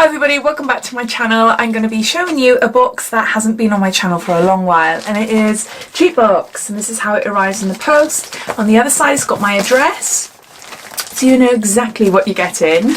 everybody, welcome back to my channel. I'm going to be showing you a box that hasn't been on my channel for a long while, and it is Treatbox, and this is how it arrives in the post. On the other side it's got my address, so you know exactly what you're getting.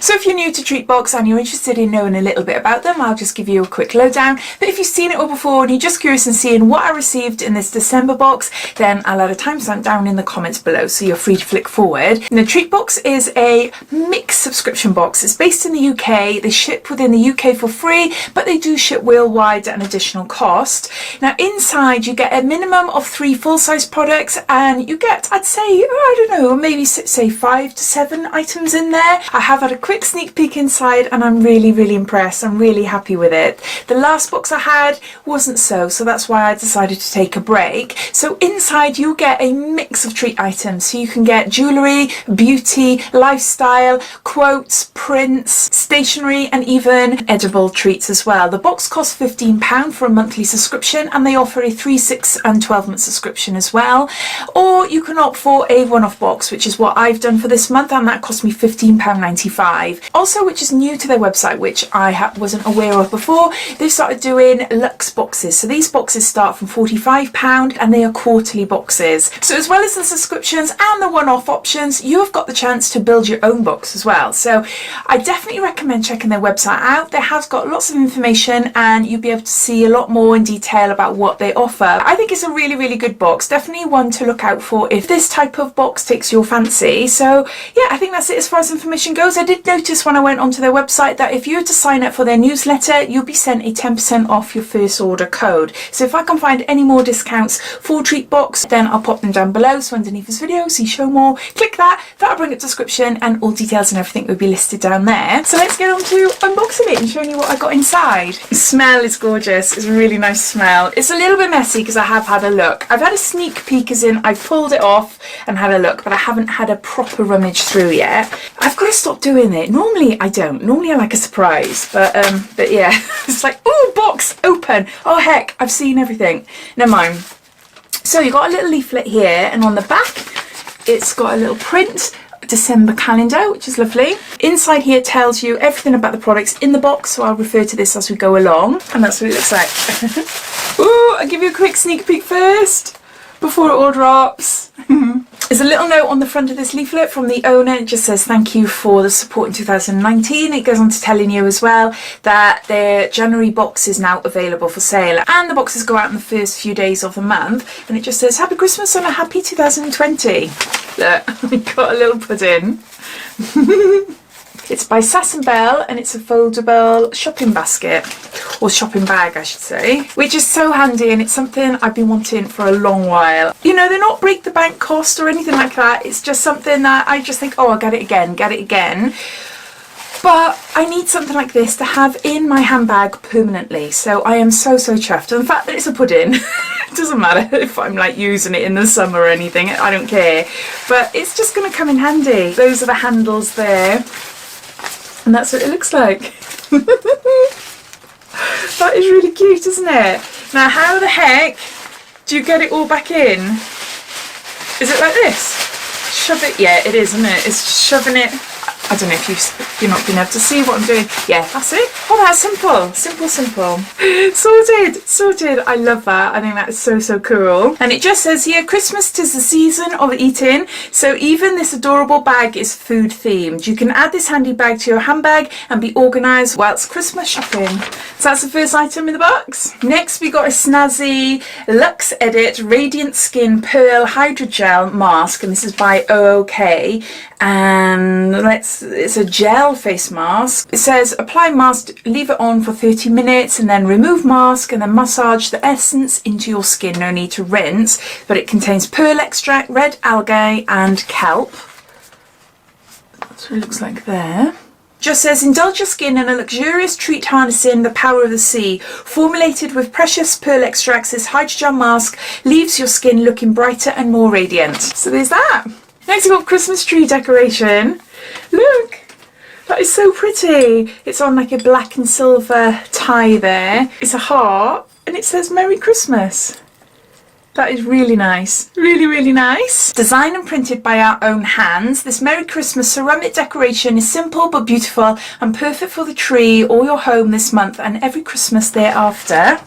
So if you're new to Treatbox and you're interested in knowing a little bit about them, I'll just give you a quick lowdown. But if you've seen it all before and you're just curious in seeing what I received in this December box, then I'll add a timestamp down in the comments below, so you're free to flick forward. Now, Treatbox is a mixed subscription box. It's based in the UK. They ship within the UK for free, but they do ship worldwide at an additional cost. Now, inside you get a minimum of 3 full-size products, and you get, I'd say, I don't know, maybe say 5 to 7 items in there. I have had a quick sneak peek inside and I'm really impressed. I'm really happy with it. The last box I had wasn't so that's why I decided to take a break. So inside you get a mix of treat items, so you can get jewellery, beauty, lifestyle, quotes, prints, stationery, and even edible treats as well. The box costs £15 for a monthly subscription, and they offer a 3, 6 and 12-month subscription as well. Or you can opt for a one-off box, which is what I've done for this month, and that cost me £15.95. Also, which is new to their website, which I wasn't aware of before, they've started doing luxe boxes. So these boxes start from £45 and they are quarterly boxes. So as well as the subscriptions and the one-off options, you have got the chance to build your own box as well. So I definitely recommend checking their website out. They have got lots of information and you'll be able to see a lot more in detail about what they offer. I think it's a really good box. Definitely one to look out for if this type of box takes your fancy. So yeah, I think that's it as far as information goes. I did notice when I went onto their website that if you were to sign up for their newsletter, you'll be sent a 10% off your first order code. So if I can find any more discounts for Treatbox, then I'll pop them down below. So underneath this video, see show more, click that. That'll bring up description and all details and everything will be listed down there. So let's get on to unboxing it and showing you what I got inside. The smell is gorgeous. It's a really nice smell. It's a little bit messy because I have had a look. I've had a sneak peek, as in I've pulled it off and had a look, but I haven't had a proper rummage through yet. I've got to stop doing it. Normally I don't. Normally I like a surprise, but yeah, it's like, oh, box open. Oh heck, I've seen everything. Never mind. So you've got a little leaflet here, and on the back it's got a little print, December calendar, which is lovely. Inside here tells you everything about the products in the box, so I'll refer to this as we go along, and that's what it looks like. Ooh, I'll give you a quick sneak peek first before it all drops. There's a little note on the front of this leaflet from the owner. It just says thank you for the support in 2019. It goes on to telling you as well that their January box is now available for sale, and the boxes go out in the first few days of the month, and it just says happy Christmas and a happy 2020. Look, we got a little pudding. It's by Sass & Bell, and it's a foldable shopping basket, or shopping bag I should say, which is so handy, and it's something I've been wanting for a long while. You know, they're not break the bank cost or anything like that. It's just something that I just think, oh, I'll get it again. But I need something like this to have in my handbag permanently, so I am so chuffed. And the fact that it's a pudding, it doesn't matter if I'm like using it in the summer or anything, I don't care. But it's just going to come in handy. Those are the handles there. And that's what it looks like. That is really cute, isn't it? Now, how the heck do you get it all back in? Is it like this? Shove it? Yeah, it is, isn't it? It's shoving it. I don't know if you're not being able to see what I'm doing. Yeah, that's it. Oh, that's simple. Simple. Sorted. I love that. I think that is so cool. And it just says here, Christmas 'tis the season of eating. So even this adorable bag is food themed. You can add this handy bag to your handbag and be organised whilst Christmas shopping. So that's the first item in the box. Next we got a snazzy Luxe Edit Radiant Skin Pearl Hydrogel Mask, and this is by OOK. And it's a gel face mask. It says apply mask, leave it on for 30 minutes and then remove mask, and then massage the essence into your skin. No need to rinse, but it contains pearl extract, red algae and kelp. That's what it looks like there. Just says indulge your skin in a luxurious treat harnessing the power of the sea. Formulated with precious pearl extracts, this hydrogel mask leaves your skin looking brighter and more radiant. So there's that. Next we've got Christmas tree decoration. Look, that is so pretty. It's on like a black and silver tie there. It's a heart and it says Merry Christmas. That is really nice. Really, really nice. Designed and printed by our own hands, this Merry Christmas ceramic decoration is simple but beautiful and perfect for the tree or your home this month and every Christmas thereafter.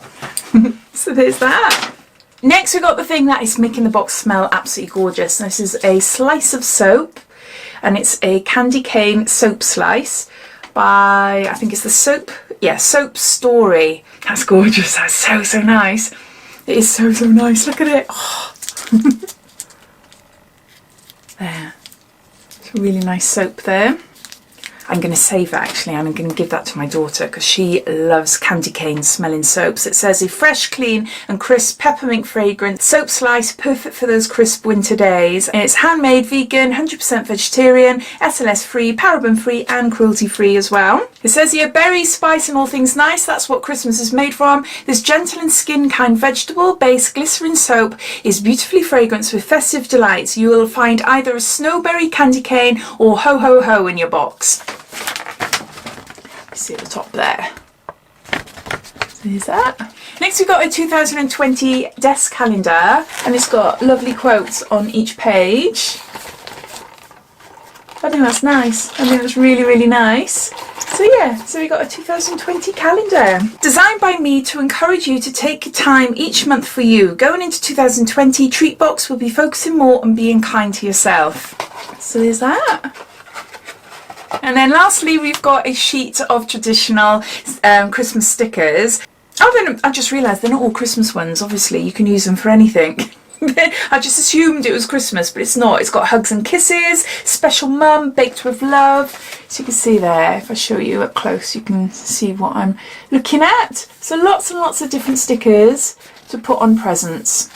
So there's that. Next we got the thing that is making the box smell absolutely gorgeous. This is a slice of soap, and it's a candy cane soap slice by, I think it's the Soap Story. That's gorgeous. That's so, so nice. It is so, so nice. Look at it. Oh. There. It's a really nice soap there. I'm going to save that actually, and I'm going to give that to my daughter because she loves candy cane smelling soaps. It says a fresh, clean and crisp peppermint fragrance soap slice, perfect for those crisp winter days. And it's handmade, vegan, 100% vegetarian, SLS free, paraben free and cruelty free as well. It says here berries, spice and all things nice. That's what Christmas is made from. This gentle and skin kind vegetable based glycerin soap is beautifully fragranced with festive delights. You will find either a snowberry candy cane or ho ho ho in your box. See at the top there. So there's that. Next we've got a 2020 desk calendar, and it's got lovely quotes on each page. I think that's nice. I think that's really, really nice. So yeah, so we got a 2020 calendar. Designed by me to encourage you to take time each month for you. Going into 2020, Treatbox will be focusing more on being kind to yourself. So there's that. And then lastly, we've got a sheet of traditional Christmas stickers. Oh, then I just realised they're not all Christmas ones. Obviously, you can use them for anything. I just assumed it was Christmas, but it's not. It's got hugs and kisses, special mum, baked with love. So you can see there, if I show you up close, you can see what I'm looking at. So lots and lots of different stickers to put on presents,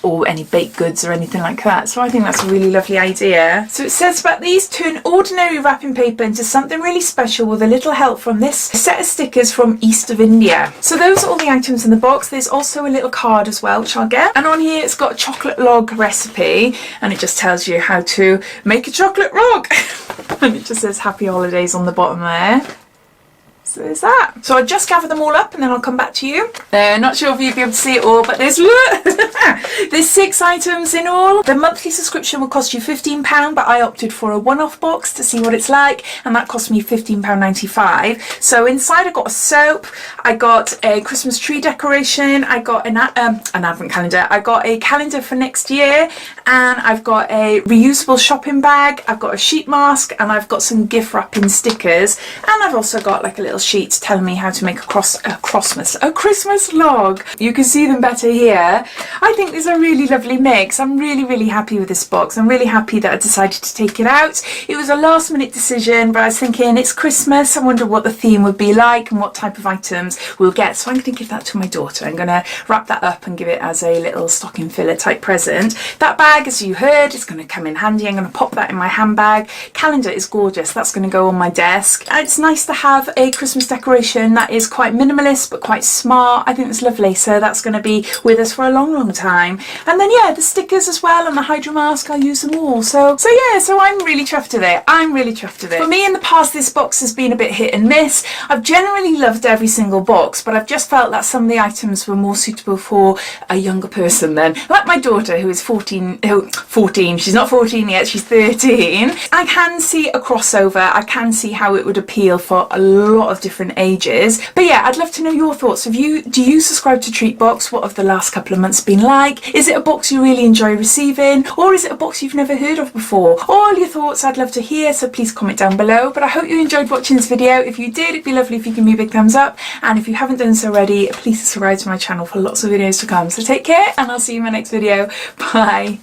or any baked goods or anything like that. So I think that's a really lovely idea. So it says about these: turn ordinary wrapping paper into something really special with a little help from this set of stickers from east of India. So those are all the items in the box. There's also a little card as well, which I'll get. And on here it's got a chocolate log recipe, and it just tells you how to make a chocolate log. And it just says happy holidays on the bottom there. So there's that. So I'll just gather them all up and then I'll come back to you. Not sure if you'll be able to see it all, but there's 6 items in all. The monthly subscription will cost you £15, but I opted for a one-off box to see what it's like, and that cost me £15.95. So inside I got a soap, I got a Christmas tree decoration, I got an advent calendar, I got a calendar for next year, and I've got a reusable shopping bag, I've got a sheet mask, and I've got some gift wrapping stickers, and I've also got like a little sheet telling me how to make a Christmas log. You can see them better here. I think there's a really lovely mix. I'm really happy with this box. I'm really happy that I decided to take it out. It was a last minute decision, but I was thinking it's Christmas. I wonder what the theme would be like and what type of items we'll get. So I'm going to give that to my daughter. I'm going to wrap that up and give it as a little stocking filler type present. That bag, as you heard, is going to come in handy. I'm going to pop that in my handbag. Calendar is gorgeous. That's going to go on my desk. And it's nice to have a Christmas decoration that is quite minimalist but quite smart. I think it's lovely. So that's going to be with us for a long time. And then yeah, the stickers as well and the hydro mask, I'll use them all. So yeah, so I'm really chuffed with it. I'm really chuffed with it. For me in the past, this box has been a bit hit and miss. I've generally loved every single box, but I've just felt that some of the items were more suitable for a younger person than, like my daughter who is 14, she's not 14 yet, she's 13. I can see a crossover. I can see how it would appeal for a lot of different ages. But yeah, I'd love to know your thoughts. Do you subscribe to Treatbox? What have the last couple of months been like? Is it a box you really enjoy receiving, or is it a box you've never heard of before? All your thoughts I'd love to hear, so please comment down below. But I hope you enjoyed watching this video. If you did, it'd be lovely if you give me a big thumbs up, and if you haven't done so already, please subscribe to my channel for lots of videos to come. So take care, and I'll see you in my next video. Bye.